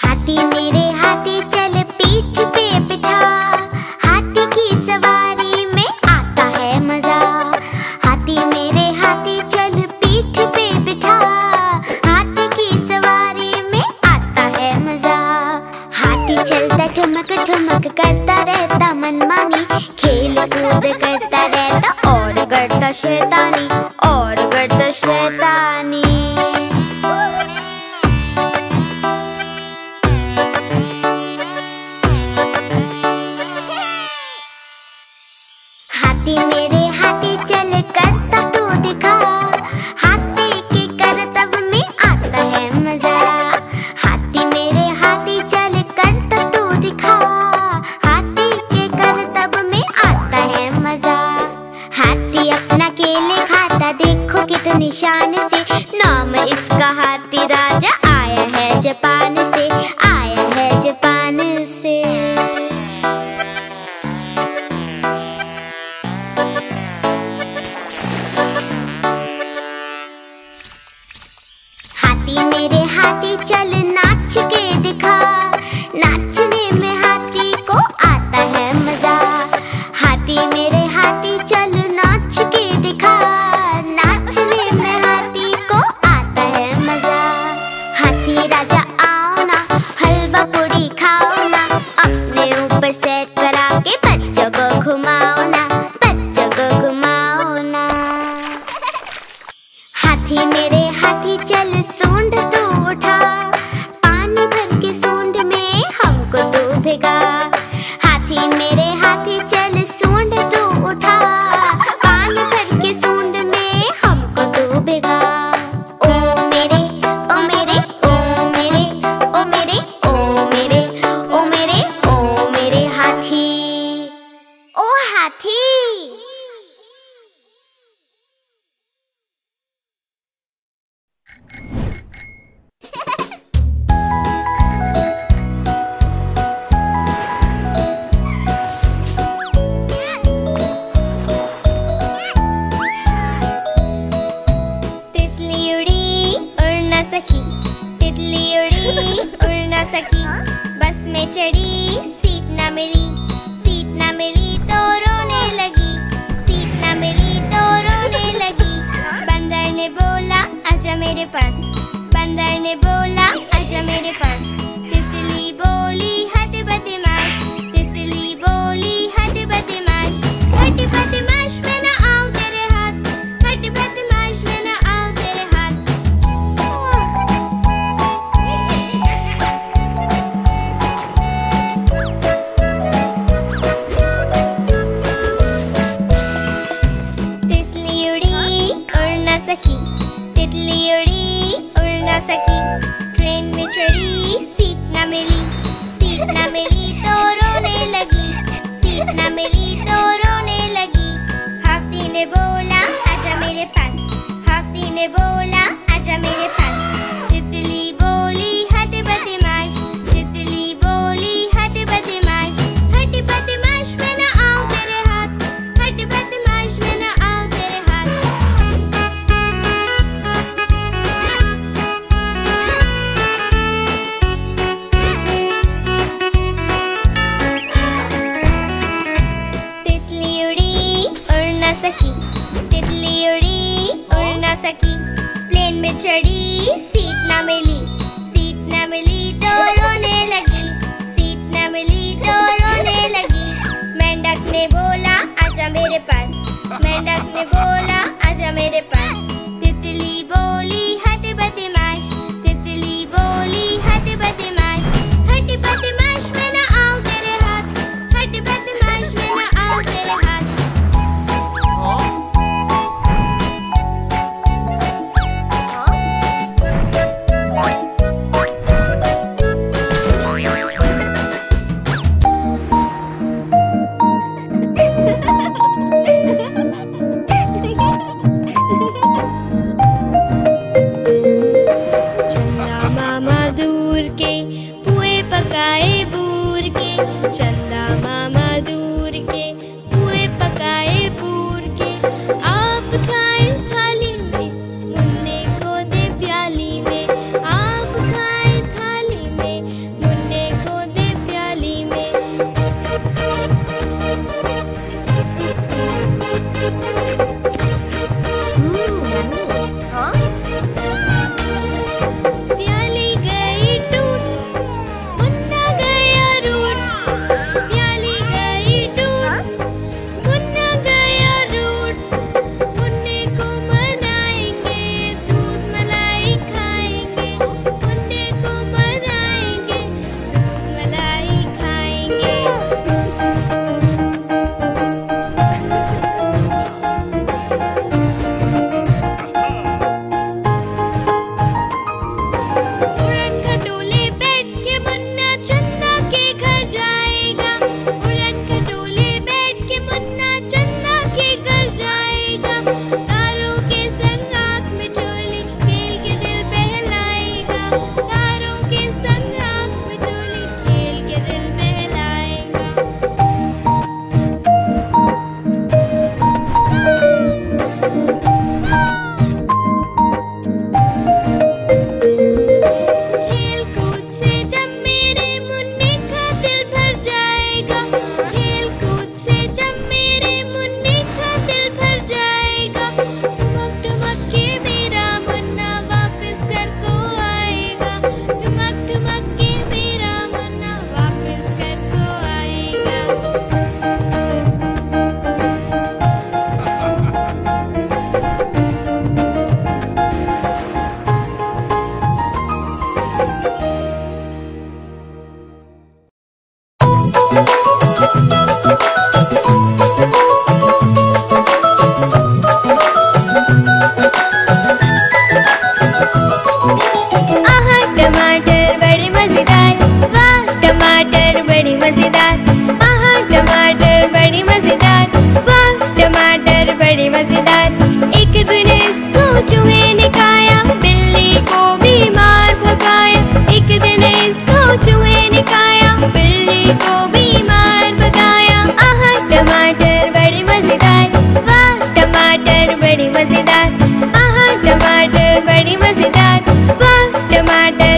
हाथी मेरे हाथी चल पीठ पे बिठा, हाथी की सवारी में आता है मजा। हाथी मेरे हाथी चल पीठ पे बिठा, हाथी की सवारी में आता है मजा। हाथी चलता ठुमक ठुमक करता रहता मनमानी, खेल कूद करता रहता और करता शैतानी, और करता शैतानी। हाथी मेरे हाथी चल करता तू दिखा, हाथी के करतब में आता है मजा। हाथी मेरे हाथी चल करता तू दिखा, हाथी के करतब में आता है मजा। हाथी अपना केले खाता देखो कितनी शान से, नाम इसका हाथी राजा, आया है जापान से, आया है जापान से। हाथी मेरे हाथी चल नाच के दिखा, नाचने में हाथी को आता है मजा। हाथी मेरे हाथी चल नाच के दिखा, नाचने में हाथी को आता है मजा। हाथी राजा आओ ना, हलवा पूरी खाओ ना, अपने ऊपर सैर करा के बच्चों को घुमाओ ना, बच्चों को घुमाओ ना। हाथी मेरे हाथी चल सूंड तू उठा, पानी भर के सूंड में हमको तू भिगा। हाथी मेरे हाथी चल सूंड तू उठा, पानी भर के सूंड में हमको तू भिगा। ओ मेरे ओ मेरे ओ मेरे ओ मेरे ओ मेरे ओ मेरे ओ मेरे हाथी, ओ हाथी। तितली उड़ी उड़ न सकी, तितली उड़ी उड़ न सकी, बस में चढ़ी सीट न मिली, सीट न मिली तो रोने लगी, सीट न मिली तो रोने लगी। बंदर ने बोला आजा मेरे पास, बंदर ने बोला आजा मेरे पास। तितली बोली हट बदमाश, तितली बोली हट बदमाश, हट बदमाश मैं न आऊं तेरे हाथ, हट बदमाश मैं न आऊं तेरे हाथ। तितली उड़ी उड़ न सकी, तितली उड़ी उड़ न सकी, ट्रेन में चढ़ी सीट न मिली, सीट न मिली तो रोने लगी, सीट न मिली तो रोने लगी। हाथी ने बोला आजा मेरे पास, हाथी ने बोला आजा मेरे पास। तितली बोली हट बदमाश, तितली बोली हट बदमाश, हट बदमाश मैं न आऊं तेरे हाथ, हट बदमाश मैं न आऊं तेरे हाथ। तितली उड़ी उड़ न सकी, तितली उड़ी उड़ न सकी, प्लेन में चढ़ी सीट न मिली, सीट न मिली तो रोने लगी, सीट न मिली तो रोने लगी। मेंढक ने बोला आजा मेरे पास, मेंढक ने बोला आजा मेरे पास। तितली बोली हट बदमाश, तितली बोली हट बदमाश, हट बदमाश मैं न आऊं तेरे हाथ, हट बदमाश मैं न आऊं तेरे हाथ।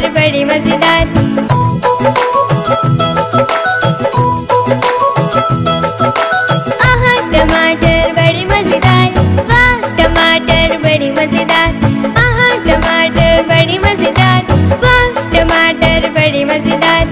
टमाटर बड़े मजेदार। आहा टमाटर बड़े मजेदार, वाह टमाटर बड़े मजेदार। आहा टमाटर बड़े मजेदार, वाह टमाटर बड़े मजेदार।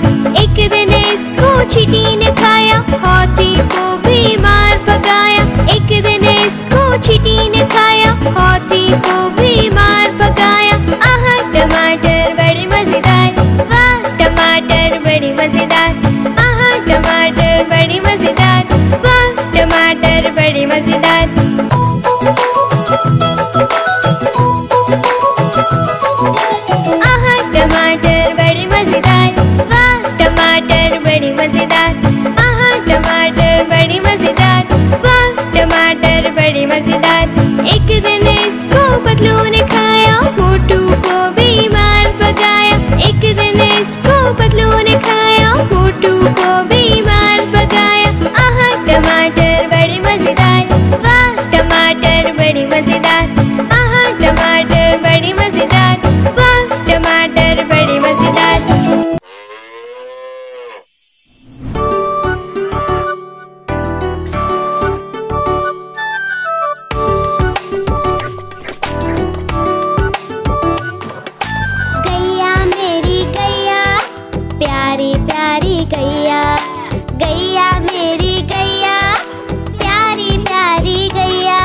एक दिन इसको चींटी ने खाया, हाथी को भी मार भगाया। एक दिन इसको चींटी ने खाया, हाथी को भी मार भगाया। आहा टमाटर बड़े मजेदार, वाह टमाटर बड़े मजेदार। आहा टमाटर बड़े मजेदार, वाह टमाटर बड़े मजेदार। आहा टमाटर बड़े मजेदार, वाह टमाटर बड़े मजेदार। आहा टमाटर बड़े मजेदार, वाह टमाटर बड़े मजेदार। एक दिन इसको पतलू ने खाया, मोटू को भी मार भगाया। एक दिन इसको पतलू ने खाया, मोटू को भी मार भगाया। आहा टमाटर बड़े मजेदार, वाह टमाटर बड़े मजेदार। आहा टमाटर बड़े मजेदार, वाह टमाटर बड़े मजेदार। गैया मेरी गैया, प्यारी प्यारी गैया। गैया मेरी गैया, प्यारी प्यारी गैया।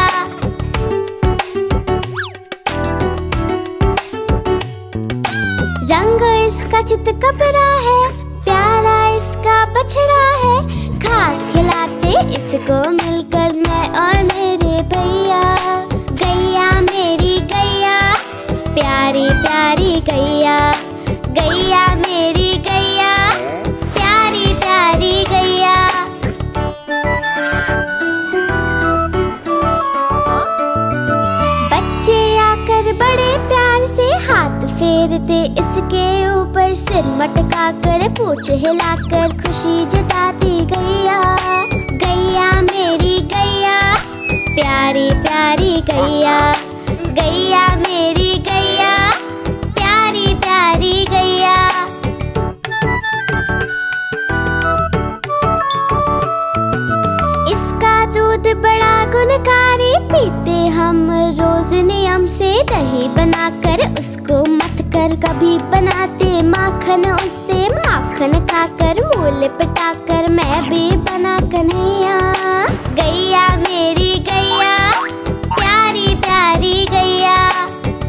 रंग इसका चित कपड़ा है, प्यारा इसका बछड़ा है। घास खिलाते इसको मिलकर मैं और मेरे भैया। गैया मेरी गैया, प्यारी प्यारी गैया। गैया मेरी गैया, प्यारी प्यारी गैया। बच्चे आकर बड़े प्यार से हाथ फेरते इसके ऊपर, सिर मटका कर पूंछ हिलाकर खुशी जताती गैया। गैया मेरी गैया, प्यारी प्यारी गैया। गैया मेरी गैया, प्यारी प्यारी गैया। इसका दूध बड़ा गुणकारी, पीते हम रोज नियम से। दही बनाकर उसको मथ कर कभी बनाते माखन उससे। माखन खाकर मुँह लिपटाकर मैं भी बना कन्हैया। गैया मेरी गैया, प्यारी प्यारी गैया।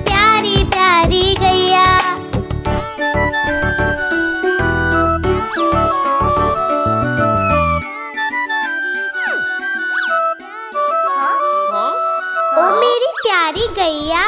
प्यारी प्यारी गैया। ओ मेरी प्यारी गैया,